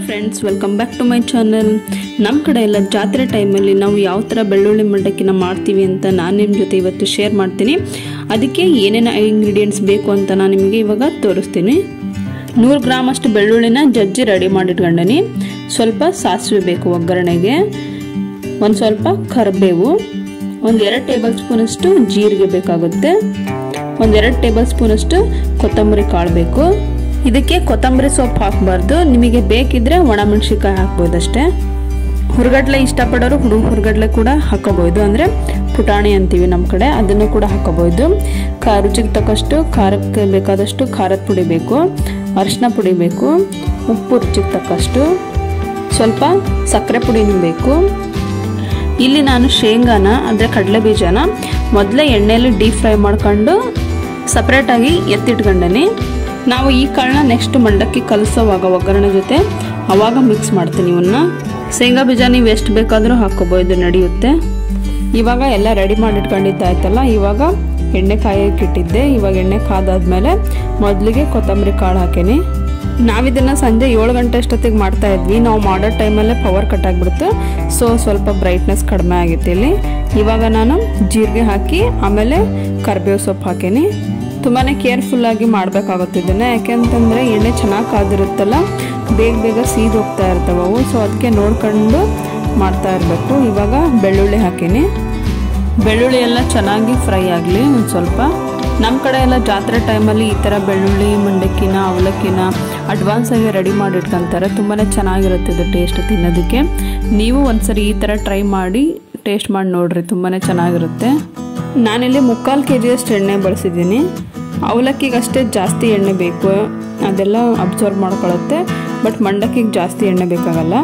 Friends, welcome back to my channel. ನಮ್ಮ ಕಡೆ ಎಲ್ಲ ಜಾತ್ರೆ ಟೈಮಲ್ಲಿ ನಾವು ಯಾವ ಥರ ಬೆಳ್ಳುಳ್ಳಿ ಮಂಡಕ್ಕಿನ ಮಾಡ್ತೀವಿ ಅಂತ ನಾನು ನಿಮ್ಮ ಜೊತೆ ಇವತ್ತು ಶೇರ್ ಮಾಡ್ತೀನಿ. ಅದಕ್ಕೆ ಏನೇನು ಇಂಗ್ರೀಡಿಯೆಂಟ್ಸ್ ಬೇಕು ಅಂತ ನಾನು ನಿಮಗೆ ಇವಾಗ ತೋರಿಸ್ತೀನಿ. 100 ಗ್ರಾಮ್ ಅಷ್ಟು ಬೆಳ್ಳುಳ್ಳಿನ ಜಜ್ಜಿ ರೆಡಿ ಮಾಡಿಟ್ಕೊಂಡನಿ. ಸ್ವಲ್ಪ ಸಾಸಿವೆ ಬೇಕು ಒಗ್ಗರಣೆಗೆ, ಒಂದು ಸ್ವಲ್ಪ ಕರಿಬೇವು, ಒಂದು 2 ಟೇಬಲ್ ಸ್ಪೂನ್ ಅಷ್ಟು ಜೀರಿಗೆ ಬೇಕಾಗುತ್ತೆ, ಒಂದು 2 ಟೇಬಲ್ ಸ್ಪೂನ್ ಅಷ್ಟು ಕೊತ್ತಂಬರಿ ಕಾಳು ಬೇಕು. ಇದಕ್ಕೆ ಕೊತ್ತಂಬರಿ ಸೊಪ್ಪು ಹಾಕಬಾರ್ದು, ನಿಮಗೆ ಬೇಕಿದ್ರೆ ಒಣಮೆಣಸಿನಕಾಯಿ ಹಾಕ್ಬೋದಷ್ಟೇ. ಹುರ್ಗಡ್ಲೆ ಇಷ್ಟಪಡೋರು ಹುರ್ಗಡ್ಲೆ ಕೂಡ ಹಾಕೋಬಹುದು, ಅಂದರೆ ಪುಟಾಣಿ ಅಂತೀವಿ ನಮ್ಮ ಕಡೆ, ಅದನ್ನು ಕೂಡ ಹಾಕೋಬಹುದು. ರುಚಿಗೆ ತಕ್ಕಷ್ಟು ಖಾರಕ್ಕೆ ಬೇಕಾದಷ್ಟು ಖಾರದ ಪುಡಿ ಬೇಕು, ಅರಿಶಿನ ಪುಡಿ ಬೇಕು, ಉಪ್ಪು ರುಚಿಗೆ ತಕ್ಕಷ್ಟು, ಸ್ವಲ್ಪ ಸಕ್ಕರೆ ಪುಡಿನೂ ಬೇಕು. ಇಲ್ಲಿ ನಾನು ಶೇಂಗಾನ ಅಂದರೆ ಕಡಲೆ ಬೀಜನ ಮೊದಲೇ ಎಣ್ಣೆಯಲ್ಲಿ ಡೀಪ್ ಫ್ರೈ ಮಾಡ್ಕೊಂಡು ಸಪ್ರೇಟಾಗಿ ಎತ್ತಿಟ್ಕೊಂಡನಿ. ನಾವು ಈ ಕಾಳನ್ನ ನೆಕ್ಸ್ಟ್ ಮಂಡಕ್ಕಿ ಕಲಸೋವಾಗ ಒಗ್ಗರಣೆ ಜೊತೆ ಅವಾಗ ಮಿಕ್ಸ್ ಮಾಡ್ತೀನಿ. ಇವನ್ನ ಶೇಂಗಾ ಬೀಜ ನೀವು ಎಷ್ಟು ಬೇಕಾದರೂ ಹಾಕೋಬಹುದು, ನಡೆಯುತ್ತೆ. ಇವಾಗ ಎಲ್ಲ ರೆಡಿ ಮಾಡಿ ಇಟ್ಕೊಂಡಿದ್ದಾಯ್ತಲ್ಲ, ಇವಾಗ ಎಣ್ಣೆ ಕಾಯಕ್ಕೆ ಇಟ್ಟಿದ್ದೆ. ಇವಾಗ ಎಣ್ಣೆ ಕಾದಾದ್ಮೇಲೆ ಮೊದಲಿಗೆ ಕೊತ್ತಂಬರಿ ಕಾಳು ಹಾಕೇನಿ. ನಾವಿದನ್ನು ಸಂಜೆ 7 ಗಂಟೆ ಅಷ್ಟೊತ್ತಿಗೆ ಮಾಡ್ತಾ ಇದ್ವಿ. ನಾವು ಮಾಡೋ ಟೈಮಲ್ಲೇ ಪವರ್ ಕಟ್ ಆಗಿಬಿಡ್ತು, ಸೊ ಸ್ವಲ್ಪ ಬ್ರೈಟ್ನೆಸ್ ಕಡಿಮೆ ಆಗಿತ್ತು ಇಲ್ಲಿ. ಇವಾಗ ನಾನು ಜೀರಿಗೆ ಹಾಕಿ ಆಮೇಲೆ ಕರಿಬೇವು ಸೊಪ್ಪು ಹಾಕೇನಿ. ತುಂಬಾ ಕೇರ್ಫುಲ್ಲಾಗಿ ಮಾಡಬೇಕಾಗುತ್ತೆ ಇದನ್ನು, ಯಾಕೆಂತಂದರೆ ಎಣ್ಣೆ ಚೆನ್ನಾಗಿ ಕಾದಿರುತ್ತಲ್ಲ, ಬೇಗ ಸೀದು ಹೋಗ್ತಾ ಇರ್ತವೆ, ಸೊ ಅದಕ್ಕೆ ನೋಡ್ಕೊಂಡು ಮಾಡ್ತಾ ಇರಬೇಕು. ಇವಾಗ ಬೆಳ್ಳುಳ್ಳಿ ಹಾಕೀನಿ. ಬೆಳ್ಳುಳ್ಳಿ ಎಲ್ಲ ಚೆನ್ನಾಗಿ ಫ್ರೈ ಆಗಲಿ ಒಂದು ಸ್ವಲ್ಪ. ನಮ್ಮ ಕಡೆ ಎಲ್ಲ ಜಾತ್ರೆ ಟೈಮಲ್ಲಿ ಈ ಥರ ಬೆಳ್ಳುಳ್ಳಿ ಮಂಡಕ್ಕಿನ ಅವಲಕ್ಕಿನ ಅಡ್ವಾನ್ಸಾಗಿ ರೆಡಿ ಮಾಡಿ ಇಟ್ಕೊತಾರೆ. ತುಂಬಾ ಚೆನ್ನಾಗಿರುತ್ತೆ ಇದು ಟೇಸ್ಟ್ ತಿನ್ನೋದಕ್ಕೆ. ನೀವು ಒಂದ್ಸರಿ ಈ ಥರ ಟ್ರೈ ಮಾಡಿ ಟೇಸ್ಟ್ ಮಾಡಿ ನೋಡಿರಿ, ತುಂಬಾ ಚೆನ್ನಾಗಿರುತ್ತೆ. ನಾನಿಲ್ಲಿ 3/4 kg ಎಣ್ಣೆ ಬಳಸಿದ್ದೀನಿ. ಅವಲಕ್ಕಿಗೆ ಅಷ್ಟೇ ಜಾಸ್ತಿ ಎಣ್ಣೆ ಬೇಕು, ಅದೆಲ್ಲ ಅಬ್ಸರ್ವ್ ಮಾಡ್ಕೊಳ್ಳುತ್ತೆ. ಬಟ್ ಮಂಡಕ್ಕಿಗೆ ಜಾಸ್ತಿ ಎಣ್ಣೆ ಬೇಕಾಗಲ್ಲ.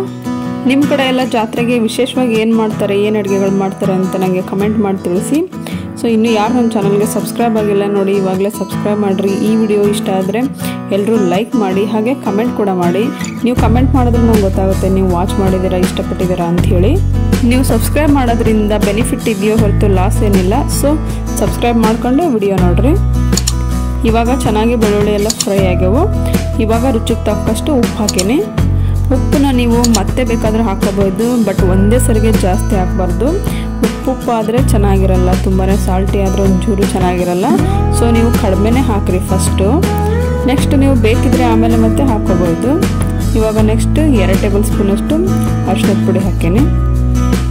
ನಿಮ್ಮ ಕಡೆ ಎಲ್ಲ ಜಾತ್ರೆಗೆ ವಿಶೇಷವಾಗಿ ಏನು ಮಾಡ್ತಾರೆ, ಏನು ಅಡುಗೆಗಳು ಮಾಡ್ತಾರೆ ಅಂತ ನನಗೆ ಕಮೆಂಟ್ ಮಾಡಿ ತಿಳಿಸಿ. ಸೊ ಇನ್ನೂ ಯಾರು ನಮ್ಮ ಚಾನಲ್ಗೆ ಸಬ್ಸ್ಕ್ರೈಬ್ ಆಗಿಲ್ಲ ನೋಡಿ, ಇವಾಗಲೇ ಸಬ್ಸ್ಕ್ರೈಬ್ ಮಾಡಿರಿ. ಈ ವಿಡಿಯೋ ಇಷ್ಟ ಆದರೆ ಎಲ್ಲರೂ ಲೈಕ್ ಮಾಡಿ, ಹಾಗೆ ಕಮೆಂಟ್ ಕೂಡ ಮಾಡಿ. ನೀವು ಕಮೆಂಟ್ ಮಾಡಿದ್ರೆ ನಂಗೆ ಗೊತ್ತಾಗುತ್ತೆ ನೀವು ವಾಚ್ ಮಾಡಿದ್ದೀರಾ, ಇಷ್ಟಪಟ್ಟಿದ್ದೀರಾ ಅಂಥೇಳಿ. ನೀವು ಸಬ್ಸ್ಕ್ರೈಬ್ ಮಾಡೋದ್ರಿಂದ ಬೆನಿಫಿಟ್ ಇದೆಯೋ ಹೊರತು ಲಾಸ್ ಏನಿಲ್ಲ. ಸೊ ಸಬ್ಸ್ಕ್ರೈಬ್ ಮಾಡಿಕೊಂಡು ವಿಡಿಯೋ ನೋಡಿರಿ. ಇವಾಗ ಚೆನ್ನಾಗಿ ಬೆಳ್ಳುಳ್ಳಿ ಎಲ್ಲ ಫ್ರೈ ಆಗ್ಯಾವು. ಇವಾಗ ರುಚಿಗೆ ತಕ್ಕಷ್ಟು ಉಪ್ಪು ಹಾಕೀನಿ. ಉಪ್ಪನ್ನ ನೀವು ಮತ್ತೆ ಬೇಕಾದರೆ ಹಾಕೋಬಹುದು, ಬಟ್ ಒಂದೇ ಸರಿಗೆ ಜಾಸ್ತಿ ಹಾಕಬಾರ್ದು. ಉಪ್ಪು ಆದರೆ ಚೆನ್ನಾಗಿರಲ್ಲ, ತುಂಬಾ ಸಾಲ್ಟಿ ಆದರೆ ಒಂಚೂರು ಚೆನ್ನಾಗಿರಲ್ಲ. ಸೊ ನೀವು ಕಡಿಮೆನೇ ಹಾಕಿರಿ ಫಸ್ಟು, ನೆಕ್ಸ್ಟ್ ನೀವು ಬೇಕಿದ್ರೆ ಆಮೇಲೆ ಮತ್ತೆ ಹಾಕೋಬಹುದು. ಇವಾಗ ನೆಕ್ಸ್ಟ್ 2 ಟೇಬಲ್ ಸ್ಪೂನ್ ಅಷ್ಟು ಅರಿಶಿನದ ಪುಡಿ ಹಾಕೀನಿ.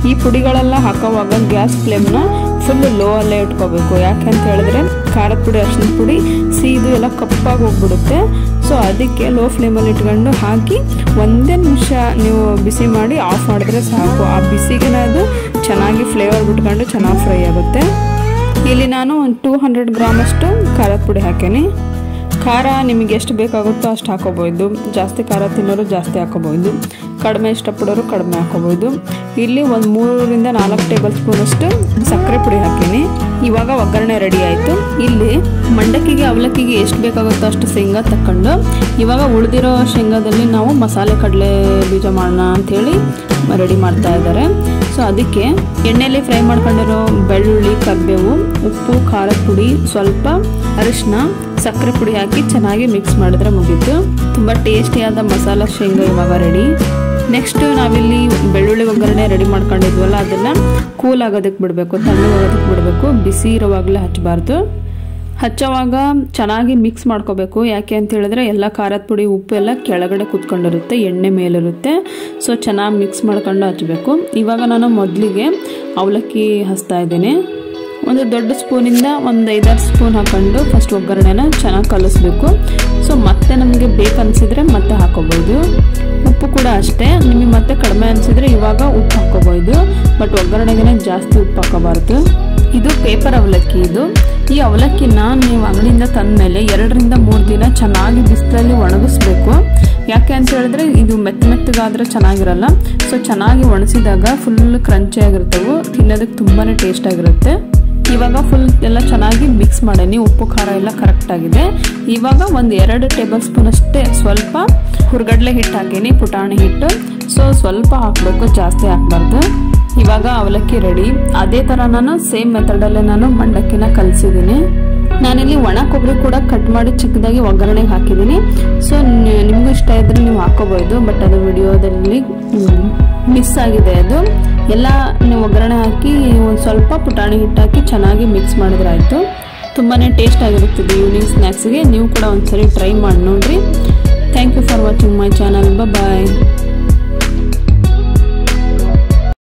ಈ ಪುಡಿಗಳೆಲ್ಲ ಹಾಕೋವಾಗ ಗ್ಯಾಸ್ ಫ್ಲೇಮ್ನ ಫುಲ್ ಲೋ ಅಲ್ಲೇ ಇಟ್ಕೋಬೇಕು. ಯಾಕೆ ಅಂತ ಹೇಳಿದ್ರೆ ಖಾರದ ಪುಡಿ ಅರಿಶಿನದ ಪುಡಿ ಸೀದು ಎಲ್ಲ ಕಪ್ಪಾಗಿ ಹೋಗ್ಬಿಡುತ್ತೆ. ಸೊ ಅದಕ್ಕೆ ಲೋ ಫ್ಲೇಮಲ್ಲಿ ಇಟ್ಕೊಂಡು ಹಾಕಿ ಒಂದೇ ನಿಮಿಷ ನೀವು ಬಿಸಿ ಮಾಡಿ ಆಫ್ ಮಾಡಿದ್ರೆ ಸಾಕು. ಆ ಬಿಸಿಗೆ ಅದು ಚೆನ್ನಾಗಿ ಫ್ಲೇವರ್ ಬಿಟ್ಕೊಂಡು ಚೆನ್ನಾಗಿ ಫ್ರೈ ಆಗುತ್ತೆ. ಇಲ್ಲಿ ನಾನು ಒಂದು 200 ಗ್ರಾಮ್ ಅಷ್ಟು ಖಾರದ ಪುಡಿ ಹಾಕೀನಿ. ಖಾರ ನಿಮಗೆ ಎಷ್ಟು ಬೇಕಾಗುತ್ತೋ ಅಷ್ಟು ಹಾಕೋಬಹುದು. ಜಾಸ್ತಿ ಖಾರ ತಿನ್ನೋರು ಜಾಸ್ತಿ ಹಾಕೋಬಹುದು, ಕಡಿಮೆ ಇಷ್ಟಪಡೋರು ಕಡಿಮೆ ಹಾಕೋಬಹುದು. ಇಲ್ಲಿ ಒಂದು 3 ರಿಂದ 4 ಟೇಬಲ್ ಸ್ಪೂನ್ ಅಷ್ಟು ಸಕ್ಕರೆ ಪುಡಿ ಹಾಕೀನಿ. ಇವಾಗ ಒಗ್ಗರಣೆ ರೆಡಿ ಆಯಿತು. ಇಲ್ಲಿ ಮಂಡಕ್ಕಿಗೆ ಅವಲಕ್ಕಿಗೆ ಎಷ್ಟು ಬೇಕಾಗುತ್ತೋ ಅಷ್ಟು ಶೇಂಗಾ ತಕ್ಕೊಂಡು ಇವಾಗ ಉಳಿದಿರೋ ಶೇಂಗಾದಲ್ಲಿ ನಾವು ಮಸಾಲೆ ಕಡಲೆ ಬೀಜ ಮಾಡೋಣ ಅಂಥೇಳಿ ರೆಡಿ ಮಾಡ್ತಾ ಇದ್ದಾರೆ. ಸೊ ಅದಕ್ಕೆ ಎಣ್ಣೆಯಲ್ಲಿ ಫ್ರೈ ಮಾಡ್ಕೊಂಡಿರೋ ಬೆಳ್ಳುಳ್ಳಿ, ಕರಿಬೇವು, ಉಪ್ಪು, ಖಾರದ ಪುಡಿ, ಸ್ವಲ್ಪ ಅರಿಶಿನ, ಸಕ್ಕರೆ ಪುಡಿ ಹಾಕಿ ಚೆನ್ನಾಗಿ ಮಿಕ್ಸ್ ಮಾಡಿದ್ರೆ ಮುಗೀತು. ತುಂಬ ಟೇಸ್ಟಿಯಾದ ಮಸಾಲ ಶೇಂಗಾ ಇವಾಗ ರೆಡಿ. ನೆಕ್ಸ್ಟ್ ನಾವಿಲ್ಲಿ ಬೆಳ್ಳುಳ್ಳಿ ಒಗ್ಗರಣೆ ರೆಡಿ ಮಾಡ್ಕೊಂಡಿದ್ವಲ್ಲ, ಅದನ್ನು ಕೂಲ್ ಆಗೋದಕ್ಕೆ ಬಿಡಬೇಕು, ತಣ್ಣಗಾಗೋದಕ್ಕೆ ಬಿಡಬೇಕು. ಬಿಸಿ ಇರೋವಾಗಲೇ ಹಚ್ಚಬಾರ್ದು. ಹಚ್ಚೋವಾಗ ಚೆನ್ನಾಗಿ ಮಿಕ್ಸ್ ಮಾಡ್ಕೋಬೇಕು. ಯಾಕೆ ಅಂತ ಹೇಳಿದ್ರೆ ಎಲ್ಲ ಖಾರದ ಪುಡಿ ಉಪ್ಪು ಎಲ್ಲ ಕೆಳಗಡೆ ಕುತ್ಕೊಂಡಿರುತ್ತೆ, ಎಣ್ಣೆ ಮೇಲಿರುತ್ತೆ. ಸೊ ಚೆನ್ನಾಗಿ ಮಿಕ್ಸ್ ಮಾಡ್ಕೊಂಡು ಹಚ್ಚಬೇಕು. ಇವಾಗ ನಾನು ಮೊದಲಿಗೆ ಅವಲಕ್ಕಿ ಹಚ್ತಾ ಇದ್ದೇನೆ. ಒಂದು ದೊಡ್ಡ ಸ್ಪೂನಿಂದ ಒಂದು 5-6 ಸ್ಪೂನ್ ಹಾಕೊಂಡು ಫಸ್ಟ್ ಒಗ್ಗರಣೆನ ಚೆನ್ನಾಗಿ ಕಲಿಸ್ಬೇಕು. ಸೊ ಮತ್ತೆ ನಮಗೆ ಬೇಕನ್ಸಿದ್ರೆ ಮತ್ತೆ ಹಾಕೋಬಹುದು. ಉಪ್ಪು ಕೂಡ ಅಷ್ಟೇ, ನಿಮಗೆ ಮತ್ತೆ ಕಡಿಮೆ ಅನಿಸಿದ್ರೆ ಇವಾಗ ಉಪ್ಪು ಹಾಕೋಬಹುದು, ಬಟ್ ಒಗ್ಗರಣೆಗೆ ಜಾಸ್ತಿ ಉಪ್ಪು ಹಾಕೋಬಾರ್ದು. ಇದು ಪೇಪರ್ ಅವಲಕ್ಕಿ. ಇದು ಈ ಅವಲಕ್ಕಿನ ನೀವು ಅಂಗಡಿಯಿಂದ ತಂದ ಮೇಲೆ 2 ರಿಂದ 3 ದಿನ ಚೆನ್ನಾಗಿ ಬಿಸಿಲಲ್ಲಿ ಒಣಗಿಸ್ಬೇಕು. ಯಾಕೆ ಅಂತ ಹೇಳಿದ್ರೆ ಇದು ಮೆತ್ತಗಾದ್ರೆ ಚೆನ್ನಾಗಿರಲ್ಲ. ಸೊ ಚೆನ್ನಾಗಿ ಒಣಸಿದಾಗ ಫುಲ್ ಕ್ರಂಚಿ ಆಗಿರ್ತವೆ, ತಿನ್ನೋದಕ್ಕೆ ತುಂಬಾ ಟೇಸ್ಟ್ ಆಗಿರುತ್ತೆ. ಇವಾಗ ಫುಲ್ ಎಲ್ಲ ಚೆನ್ನಾಗಿ ಮಿಕ್ಸ್ ಮಾಡೀನಿ. ಉಪ್ಪು ಖಾರ ಎಲ್ಲ ಕರೆಕ್ಟ್ ಆಗಿದೆ. ಇವಾಗ ಒಂದು 2 ಟೇಬಲ್ ಸ್ಪೂನ್ ಅಷ್ಟೇ ಸ್ವಲ್ಪ ಹುರ್ಗಡ್ಲೆ ಹಿಟ್ಟು ಹಾಕೀನಿ, ಪುಟಾಣಿ ಹಿಟ್ಟು. ಸೊ ಸ್ವಲ್ಪ ಹಾಕಬೇಕು, ಜಾಸ್ತಿ ಹಾಕಬಾರ್ದು. ಇವಾಗ ಅವಲಕ್ಕಿ ರೆಡಿ. ಅದೇ ಥರ ನಾನು ಸೇಮ್ ಮೆಥಡಲ್ಲೇ ನಾನು ಮಂಡಕ್ಕಿನ ಕಲಿಸಿದ್ದೀನಿ. ನಾನಿಲ್ಲಿ ಒಣ ಕೊಬ್ಬರಿ ಕೂಡ ಕಟ್ ಮಾಡಿ ಚಿಕ್ಕದಾಗಿ ಒಗ್ಗರಣೆಗೆ ಹಾಕಿದ್ದೀನಿ. ಸೊ ನಿಮಗೂ ಇಷ್ಟ ಇದ್ರೆ ನೀವು ಹಾಕೋಬಹುದು, ಬಟ್ ಅದು ವಿಡಿಯೋದಲ್ಲಿ ಮಿಸ್ ಆಗಿದೆ. ಅದು ಎಲ್ಲ ನೀವು ಒಗ್ಗರಣೆ ಹಾಕಿ ಒಂದು ಸ್ವಲ್ಪ ಪುಟಾಣಿ ಹಿಟ್ಟು ಹಾಕಿ ಚೆನ್ನಾಗಿ ಮಿಕ್ಸ್ ಮಾಡಿದ್ರೆ ಆಯಿತು. ತುಂಬಾ ಟೇಸ್ಟ್ ಆಗಿರುತ್ತದೆ ಈವ್ನಿಂಗ್ ಸ್ನ್ಯಾಕ್ಸ್ಗೆ. ನೀವು ಕೂಡ ಒಂದ್ಸರಿ ಟ್ರೈ ಮಾಡಿ ನೋಡ್ರಿ. Thank you for watching my channel. Bye.